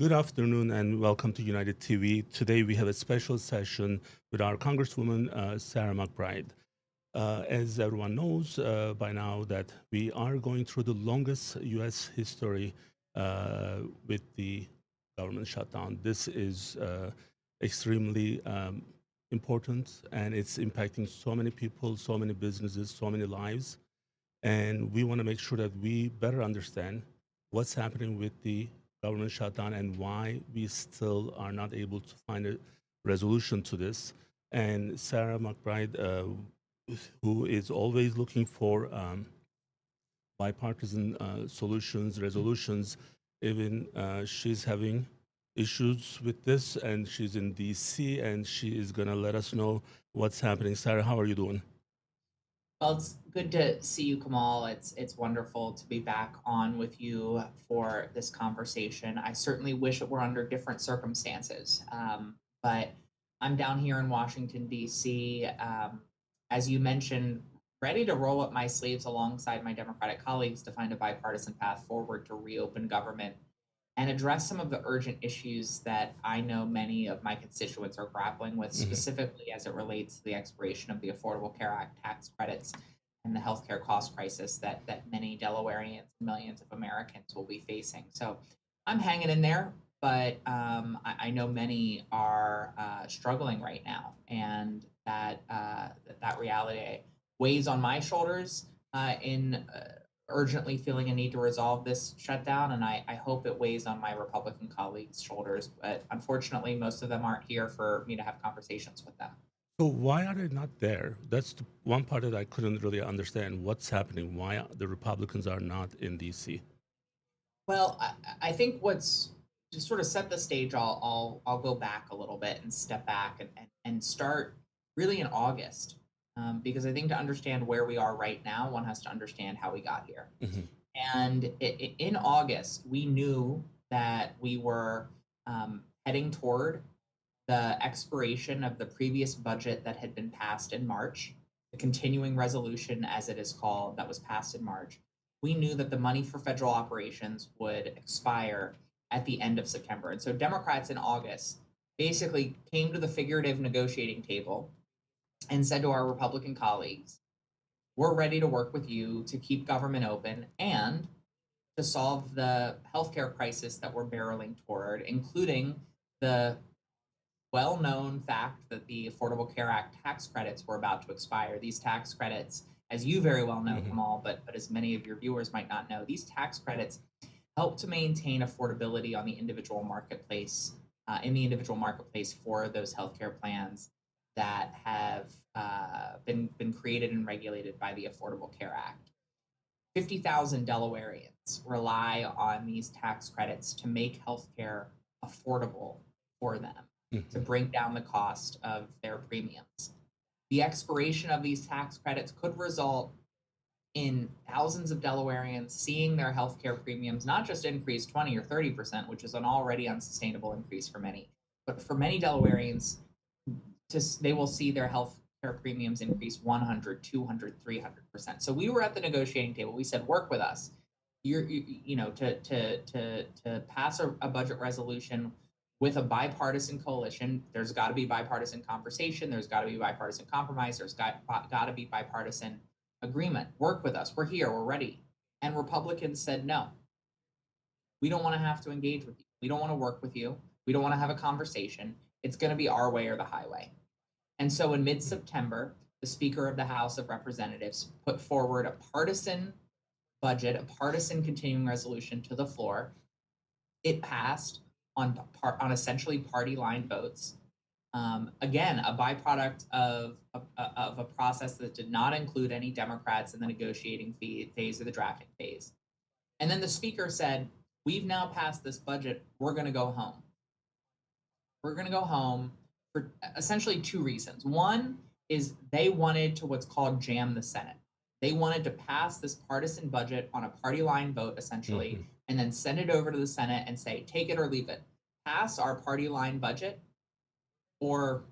Good afternoon and welcome to United TV. Today we have a special session with our Congresswoman Sarah McBride. As everyone knows by now, that we are going through the longest U.S. history with the government shutdown. This is extremely important, and it's impacting so many people, so many businesses, so many lives. And we want to make sure that we better understand what's happening with the government shutdown and why we still are not able to find a resolution to this. And Sarah McBride, who is always looking for bipartisan solutions, resolutions, even she's having issues with this, and she's in DC, and she is going to let us know what's happening. Sarah, how are you doing? Well, it's good to see you, Kamal. It's wonderful to be back on with you for this conversation. I certainly wish it were under different circumstances, but I'm down here in Washington D.C. As you mentioned, ready to roll up my sleeves alongside my Democratic colleagues to find a bipartisan path forward to reopen government and address some of the urgent issues that I know many of my constituents are grappling with, Hmm. specifically as it relates to the expiration of the Affordable Care Act tax credits and the healthcare cost crisis that many Delawareans and millions of Americans will be facing. So I'm hanging in there, but I know many are struggling right now, and that reality weighs on my shoulders in urgently feeling a need to resolve this shutdown, and I hope it weighs on my Republican colleagues' shoulders. But unfortunately, most of them aren't here for me to have conversations with them. So why are they not there? That's the one part that I couldn't really understand. What's happening? Why the Republicans are not in DC? Well, I think what's to sort of set the stage. I'll go back a little bit and step back and start really in August, because I think to understand where we are right now, one has to understand how we got here. Hmm. And in August, we knew that we were heading toward the expiration of the previous budget that had been passed in March, the continuing resolution, as it is called, that was passed in March. We knew that the money for federal operations would expire at the end of September. And so Democrats in August basically came to the figurative negotiating table and said to our Republican colleagues, we're ready to work with you to keep government open and to solve the healthcare crisis that we're barreling toward, including the well known fact that the Affordable Care Act tax credits were about to expire. These tax credits, as you very well know, Hmm. Kamal, but as many of your viewers might not know, these tax credits help to maintain affordability on the individual marketplace, in the individual marketplace for those healthcare plans that have been created and regulated by the Affordable Care Act. 50,000 Delawareans rely on these tax credits to make healthcare affordable for them, to Hmm. bring down the cost of their premiums. The expiration of these tax credits could result in thousands of Delawareans seeing their healthcare premiums not just increase 20 or 30%, which is an already unsustainable increase for many, but for many Delawareans, they will see their health care premiums increase 100, 200, 300%. So we were at the negotiating table. We said, work with us. To pass a budget resolution with a bipartisan coalition. There's got to be bipartisan conversation. There's got to be bipartisan compromise. There's got to be bipartisan agreement. Work with us. We're here. We're ready. And Republicans said, no, we don't want to have to engage with you. We don't want to work with you. We don't want to have a conversation. It's going to be our way or the highway. And so in mid September, the Speaker of the House of Representatives put forward a partisan budget, a partisan continuing resolution to the floor. It passed on essentially party line votes. Again, a byproduct of a process that did not include any Democrats in the negotiating phase or the drafting phase. And then the Speaker said, we've now passed this budget. We're going to go home. We're going to go home for essentially two reasons. One is they wanted to what's called jam the Senate. They wanted to pass this partisan budget on a party line vote, essentially, Hmm. and then send it over to the Senate and say, take it or leave it. Pass our party line budget or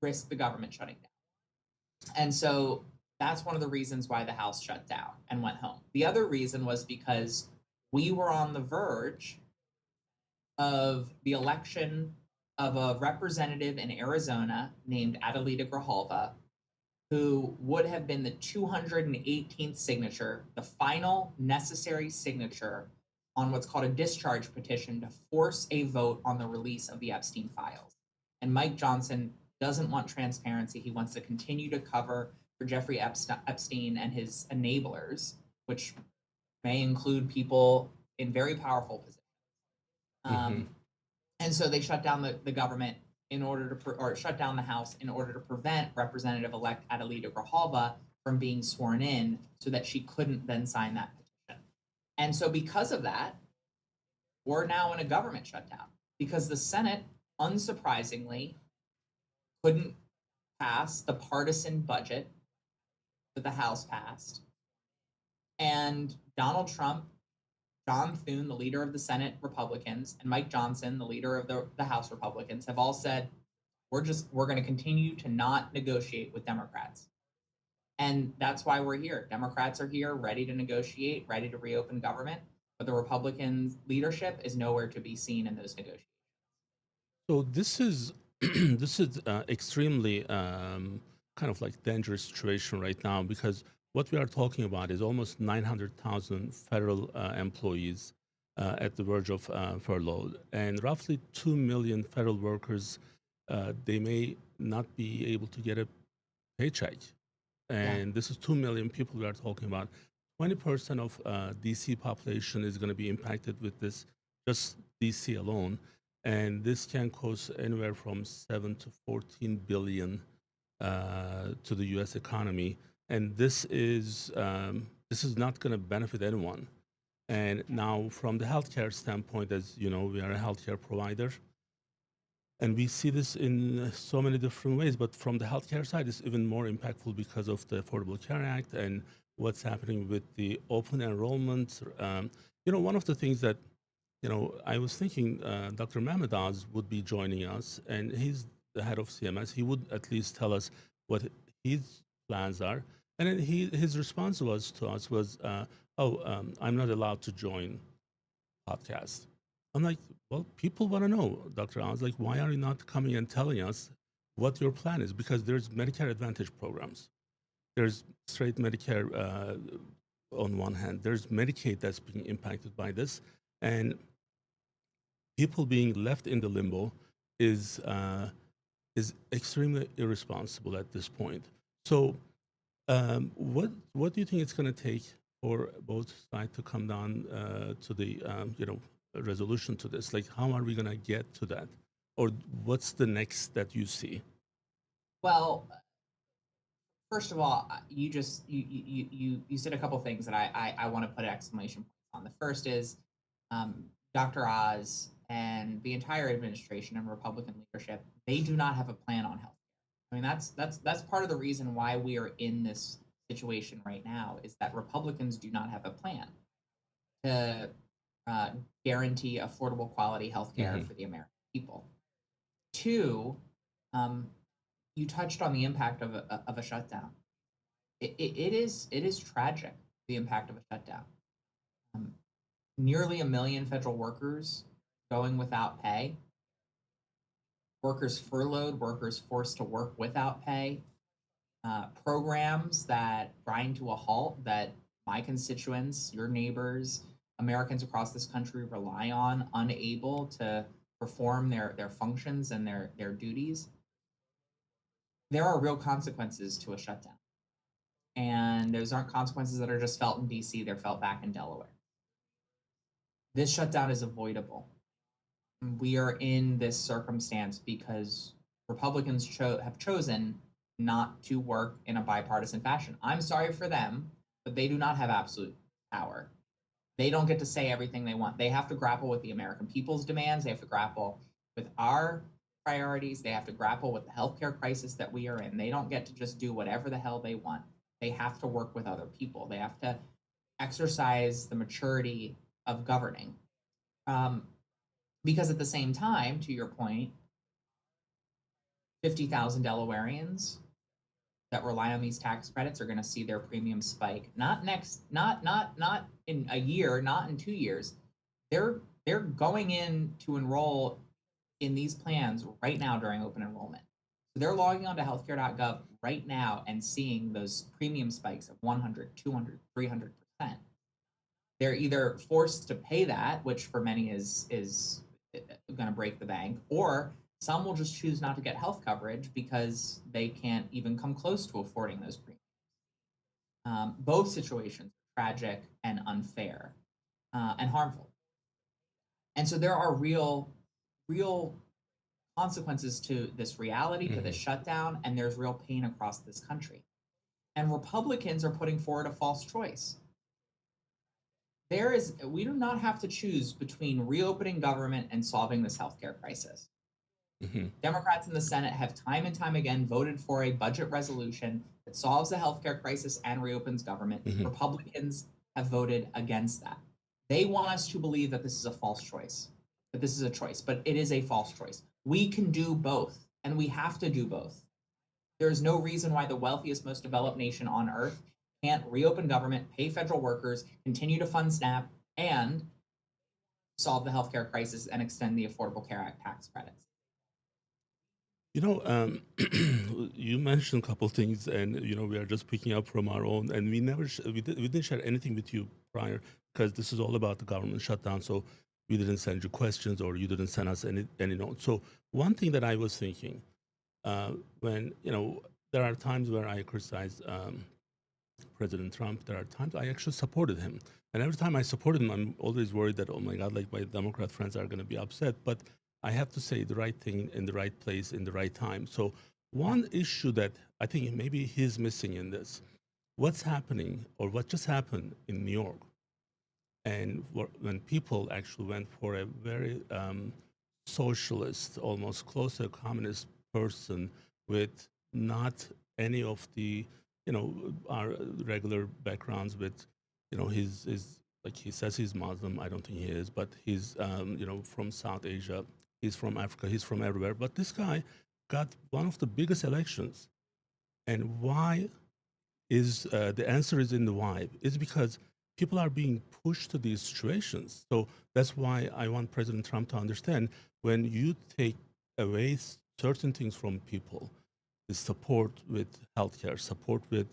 risk the government shutting down. And so that's one of the reasons why the House shut down and went home. The other reason was because we were on the verge of the election of a representative in Arizona named Adelita Grijalva, who would have been the 218th signature, the final necessary signature on what's called a discharge petition to force a vote on the release of the Epstein files. And Mike Johnson doesn't want transparency. He wants to continue to cover for Jeffrey Epstein and his enablers, which may include people in very powerful positions. Hmm. And so they shut down the government in order to, or shut down the House in order to prevent Representative-elect Adelita Grijalva from being sworn in so that she couldn't then sign that petition. And so because of that, we're now in a government shutdown because the Senate, unsurprisingly, couldn't pass the partisan budget that the House passed. And Donald Trump, John Thune, the leader of the Senate Republicans, and Mike Johnson, the leader of the House Republicans, have all said, we're going to continue to not negotiate with Democrats. And that's why we're here. Democrats are here, ready to negotiate, ready to reopen government, but the Republican leadership is nowhere to be seen in those negotiations. So this is this is extremely kind of like dangerous situation right now because what we are talking about is almost 900,000 federal employees at the verge of furlough, and roughly 2 million federal workers. They may not be able to get a paycheck, Yeah. and this is 2 million people we are talking about. 20% of DC population is going to be impacted with this, just DC alone, and this can cost anywhere from 7 to 14 billion to the U.S. economy, and this is not going to benefit anyone. And now, from the healthcare standpoint, as you know, we are a healthcare provider. And we see this in so many different ways, but from the healthcare side, it's even more impactful because of the Affordable Care Act and what's happening with the open enrollment. One of the things that, I was thinking Dr. Mahmoudaz would be joining us, and he's the head of CMS. He would at least tell us what his plans are. And then his response to us was, I'm not allowed to join podcast. I'm like, well, people want to know, Dr. Oz, like, why are you not coming and telling us what your plan is? Because there's Medicare Advantage programs. There's straight Medicare on one hand. There's Medicaid that's being impacted by this. And people being left in the limbo is extremely irresponsible at this point. So what do you think it's going to take for both sides to come down to the resolution to this? Like, how are we going to get to that, or what's the next that you see? Well, first of all, you said a couple things that I want to put exclamation points on. The first is Dr. Oz and the entire administration and Republican leadership, they do not have a plan on health. I mean, that's part of the reason why we are in this situation right now is that Republicans do not have a plan to guarantee affordable quality health care for the American people. Two, you touched on the impact of a shutdown. It is tragic, the impact of a shutdown. Nearly 1 million federal workers going without pay, workers furloughed, workers forced to work without pay, programs that grind to a halt that my constituents, your neighbors, Americans across this country rely on, unable to perform their functions and their duties. There are real consequences to a shutdown. And those aren't consequences that are just felt in DC, they're felt back in Delaware. This shutdown is avoidable. We are in this circumstance because Republicans have chosen not to work in a bipartisan fashion. I'm sorry for them, but they do not have absolute power. They don't get to say everything they want. They have to grapple with the American people's demands. They have to grapple with our priorities. They have to grapple with the healthcare crisis that we are in. They don't get to just do whatever the hell they want. They have to work with other people. They have to exercise the maturity of governing. Because at the same time, to your point, 50,000 Delawareans that rely on these tax credits are going to see their premiums spike. Not in a year, not in 2 years, they're going in to enroll in these plans right now during open enrollment. So they're logging on to healthcare.gov right now and seeing those premium spikes of 100, 200, 300%. They're either forced to pay that, which for many is going to break the bank, or some will just choose not to get health coverage because they can't even come close to affording those premiums. Both situations are tragic and unfair and harmful. And so there are real consequences to this reality, to this shutdown, and there's real pain across this country. And Republicans are putting forward a false choice. We do not have to choose between reopening government and solving this healthcare crisis. Democrats in the Senate have time and time again voted for a budget resolution that solves the healthcare crisis and reopens government. Republicans have voted against that. They want us to believe that this is a false choice, that this is a choice, but it is a false choice. We can do both, and we have to do both. There is no reason why the wealthiest, most developed nation on earth can't reopen government, pay federal workers, continue to fund SNAP, and solve the healthcare crisis and extend the Affordable Care Act tax credits. You know, you mentioned a couple things, and we are just picking up from our own, and we didn't share anything with you prior because this is all about the government shutdown. So we didn't send you questions, or you didn't send us any notes. So one thing that I was thinking, when there are times where I criticize President Trump, there are times I actually supported him, and every time I supported him, I'm always worried that, oh my God, like my Democrat friends are going to be upset, but I have to say the right thing in the right place in the right time. So one issue that I think maybe he's missing in this, what's happening or what just happened in New York, and when people actually went for a very socialist, almost close to a communist person with not any of the, our regular backgrounds with, his like he says he's Muslim. I don't think he is, but he's, from South Asia. He's from Africa. He's from everywhere. But this guy got one of the biggest elections. And why is the answer is in the why? It's because people are being pushed to these situations. So that's why I want President Trump to understand, when you take away certain things from people, the support with healthcare, support with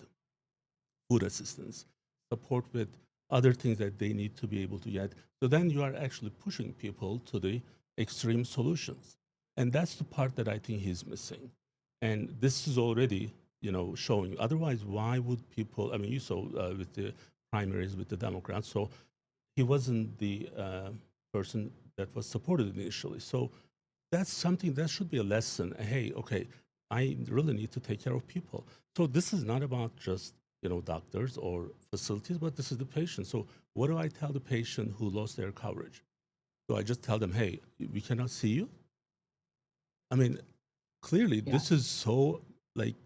food assistance, support with other things that they need to be able to get. So then you are actually pushing people to the extreme solutions. And that's the part that I think he's missing. And this is already, showing. Otherwise, why would people, I mean, you saw with the primaries with the Democrats, so he wasn't the person that was supported initially. So that's something that should be a lesson. Hey, okay, I really need to take care of people. So this is not about just doctors or facilities, but this is the patient. So what do I tell the patient who lost their coverage? Do I just tell them, hey, we cannot see you? I mean, clearly Yeah. this is so like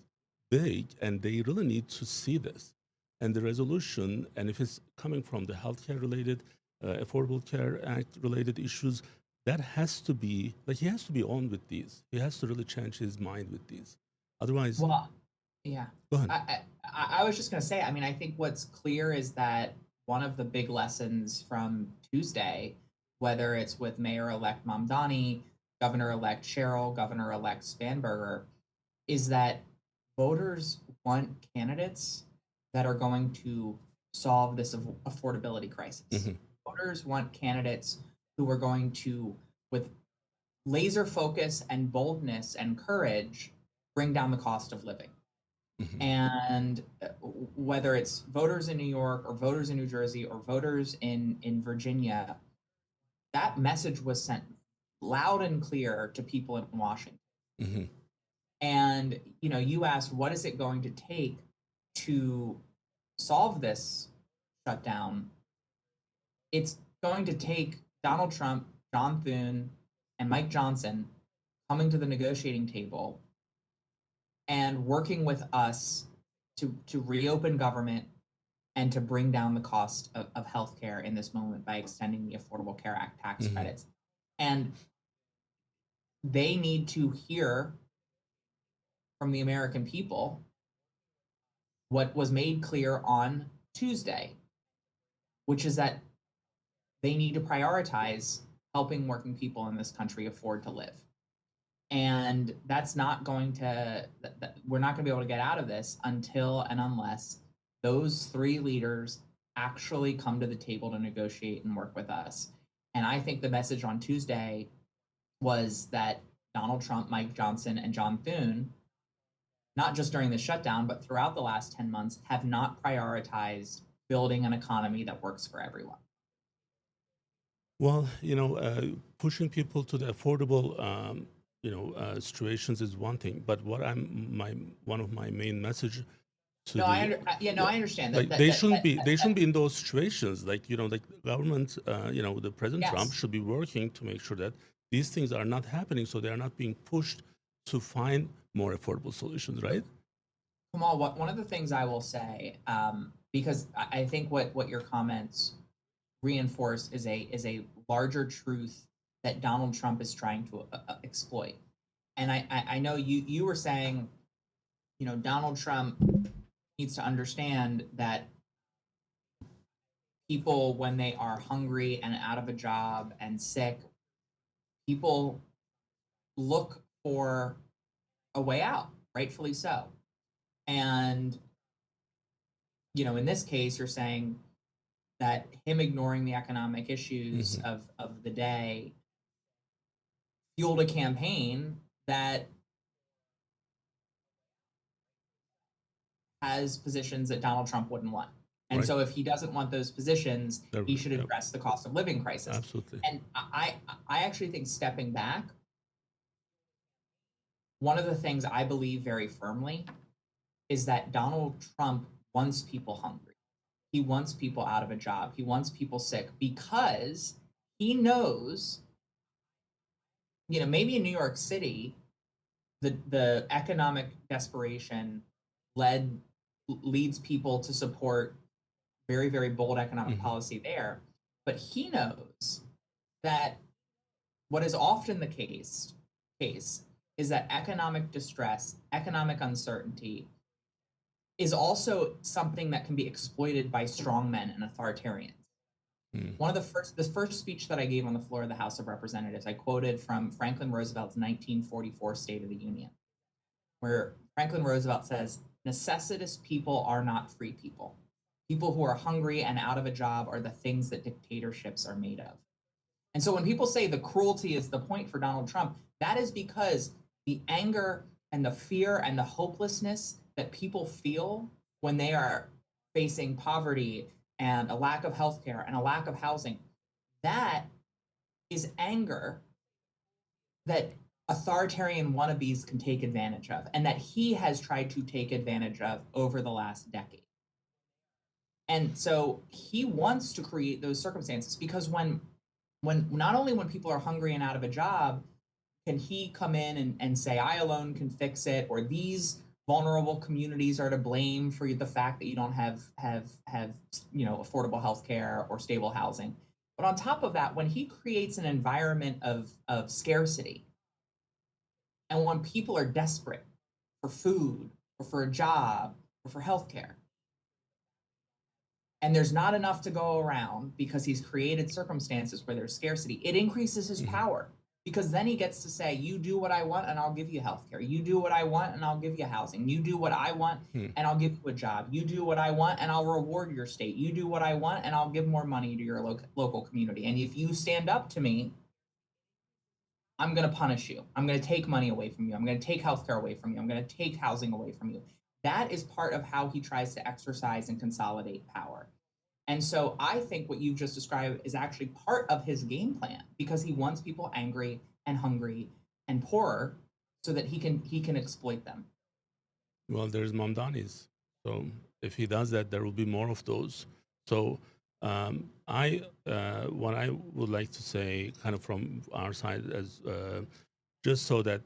big, and they really need to see this. And the resolution, and if it's coming from the healthcare related, Affordable Care Act related issues, that has to be like he has to be on with these. He has to really change his mind with these. Otherwise, Well, yeah. go ahead. I was just going to say, I mean, I think what's clear is that one of the big lessons from Tuesday, whether it's with Mayor-elect Mamdani, Governor-elect Sherrill, Governor-elect Spanberger, is that voters want candidates that are going to solve this affordability crisis. Voters want candidates who are going to, with laser focus and boldness and courage, bring down the cost of living. And whether it's voters in New York or voters in New Jersey or voters in Virginia, that message was sent loud and clear to people in Washington. And you asked, what is it going to take to solve this shutdown? It's going to take Donald Trump, John Thune, and Mike Johnson coming to the negotiating table and working with us to reopen government and to bring down the cost of healthcare in this moment by extending the Affordable Care Act tax credits. And they need to hear from the American people what was made clear on Tuesday, which is that they need to prioritize helping working people in this country afford to live. And that's not going to, we're not going to be able to get out of this until and unless those three leaders actually come to the table to negotiate and work with us. And I think the message on Tuesday was that Donald Trump, Mike Johnson, and John Thune, not just during the shutdown, but throughout the last 10 months, have not prioritized building an economy that works for everyone. Well, pushing people to the affordable, situations is one thing. But what one of my main message to No, the I understand like they shouldn't be in those situations. Like like the government, the President Trump yes. should be working to make sure that these things are not happening, so they are not being pushed to find more affordable solutions, right? Kamal, one of the things I will say, because I think what your comments reinforce is a larger truth that Donald Trump is trying to exploit. And I know you were saying, Donald Trump needs to understand that people, when they are hungry and out of a job and sick, people look for a way out, rightfully so. And in this case, you're saying that him ignoring the economic issues Hmm. of the day fueled a campaign that has positions that Donald Trump wouldn't want. And Right. so if he doesn't want those positions, he should Yep. address the cost of living crisis. Absolutely. And I actually think, stepping back, one of the things I believe very firmly is that Donald Trump wants people hungry. He wants people out of a job. He wants people sick because he knows, maybe in New York City, the economic desperation leads people to support very, very bold economic Hmm. policy there. But he knows that what is often the case is that economic distress, economic uncertainty is also something that can be exploited by strongmen and authoritarians. Mm. The first speech that I gave on the floor of the House of Representatives, I quoted from Franklin Roosevelt's 1944 State of the Union, where Franklin Roosevelt says, "Necessitous people are not free people. People who are hungry and out of a job are the things that dictatorships are made of." And so when people say the cruelty is the point for Donald Trump, that is because the anger and the fear and the hopelessness that people feel when they are facing poverty and a lack of healthcare and a lack of housing, that is anger that authoritarian wannabes can take advantage of, and that he has tried to take advantage of over the last decade. And so he wants to create those circumstances, because when not only when people are hungry and out of a job can he come in and say, "I alone can fix it," or "These vulnerable communities are to blame for the fact that you don't have affordable health care or stable housing." But on top of that, when he creates an environment of scarcity, and when people are desperate for food or for a job or for healthcare, and there's not enough to go around because he's created circumstances where there's scarcity, it increases his Hmm. power, because then he gets to say, "You do what I want and I'll give you healthcare. You do what I want and I'll give you housing. You do what I want Hmm. and I'll give you a job. You do what I want and I'll reward your state. You do what I want and I'll give more money to your local community. And if you stand up to me, I'm going to punish you. I'm going to take money away from you. I'm going to take healthcare away from you. I'm going to take housing away from you." That is part of how he tries to exercise and consolidate power. And so I think what you've just described is actually part of his game plan, because he wants people angry and hungry and poorer so that he can exploit them. Well, there's Mamdani's. So if he does that, there will be more of those. So what I would like to say, kind of from our side, as just so that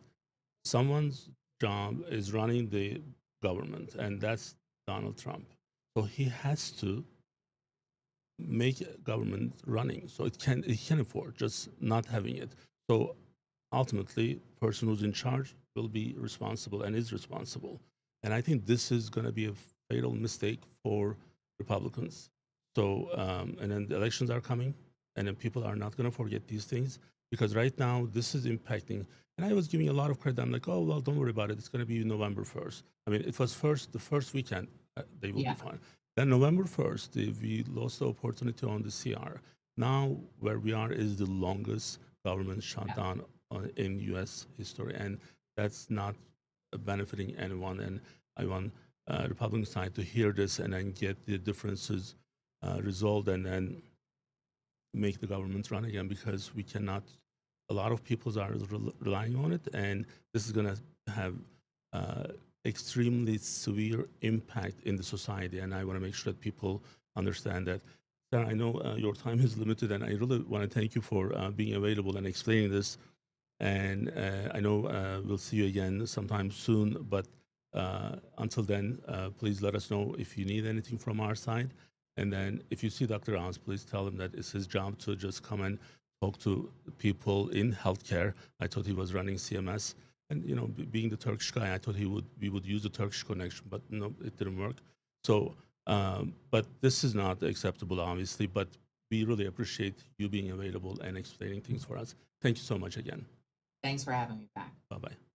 someone's job is running the government, and that's Donald Trump. So he has to make government running. So it can afford just not having it. So ultimately, person who's in charge will be responsible and is responsible. And I think this is going to be a fatal mistake for Republicans. So and then the elections are coming. and then people are not going to forget these things, because right now this is impacting. And I was giving a lot of credit. I'm like, oh well, don't worry about it. It's going to be November 1st. I mean, it was the first weekend. They will be Yeah. fine. Then November 1st, we lost the opportunity on the CR. Now where we are is the longest government Yeah. shutdown in U.S. history, and that's not benefiting anyone. And I want Republican side to hear this and then get the differences resolved, and then make the government run again, because we cannot. A lot of people are relying on it, and this is going to have uh, extremely severe impact in the society. And I want to make sure that people understand that. Sarah, I know your time is limited, and I really want to thank you for being available and explaining this. And I know we'll see you again sometime soon. But until then, please let us know if you need anything from our side. And then if you see Dr. Oz, please tell him that it's his job to just come and talk to people in healthcare. I thought he was running CMS. And being the Turkish guy, I thought we would use the Turkish connection, but no, it didn't work. So, but this is not acceptable, obviously. But we really appreciate you being available and explaining things for us. Thank you so much again. Thanks for having me back. Bye bye.